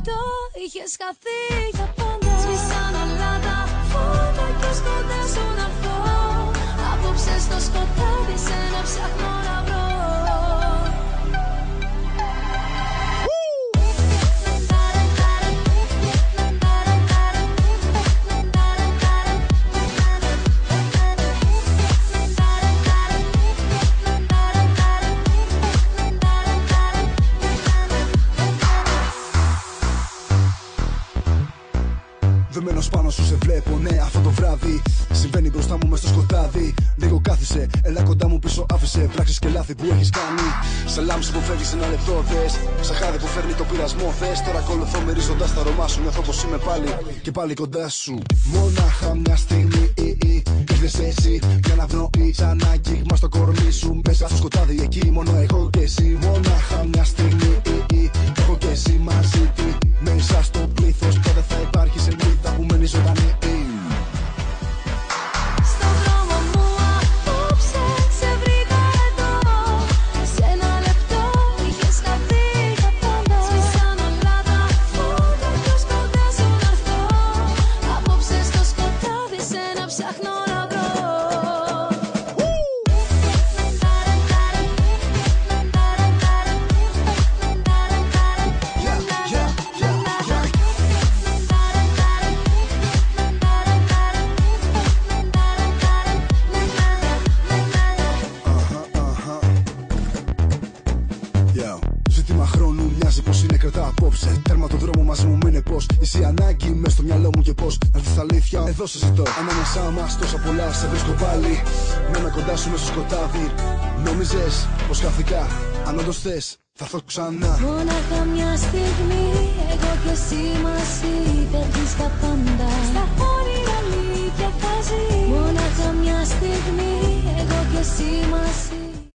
λεπτό είχες χαθεί για πάντα. Σβήσαν όλα τα φώτα και κοντά σου να έρθω. Απόψε στο σκοτάδι σένα ψάχνω να βρω. Δεμένος πάνω σου σε βλέπω, ναι, αυτό το βράδυ. Συμβαίνει μπροστά μου μες στο σκοτάδι. Λίγο κάθισε, έλα κοντά μου πίσω, άφησε πράξεις και λάθη που έχεις κάνει. Σαν λάμψη που φεύγεις ένα λεπτό, δες. Σαν χάδι που φέρνει το πειρασμό, θες. Τώρα ακολουθώ μυρίζοντας τα αρώμα σου. Νιώθω πως είμαι πάλι και πάλι κοντά σου. Μόναχα μια στιγμή, ήρθες εσύ για να πνοείς σαν άγγιγμα στο κορμί σου. Μέσα στο σκοτάδι εκεί, μόνο εγώ και εσύ. Μόναχα μια στιγμή, εγώ και εσύ μαζί. Μέσα στο πλήθος πια δεν θα υπάρχει σελίδα που μένει ζωντανή. Στον δρόμο μου απόψε σε βρήκα εδώ. Σε ένα λεπτό είχες χαθεί για πάντα. Σβήσαν όλα τα φώτα κι ως κοντά σου να έρθω. Απόψε στο σκοτάδι σένα ψάχνω να βρω. Ζήτημα χρόνου μοιάζει πως είναι κρετά απόψε. Τέρμα το δρόμο μαζί μου μείνε πως. Είσαι ανάγκη μες στο μυαλό μου και πως. Να δεις αλήθεια, εδώ σε ζητώ. Ανάμεσά μας τόσα πολλά σε βρίσκω πάλι. Μένω κοντά σου μες στο σκοτάδι. Νόμιζες πως χάθηκα. Αν όντως θες, θα έρθω ξανά. Μόναχα μια στιγμή, εγώ και εσύ μαζί. Φεύγεις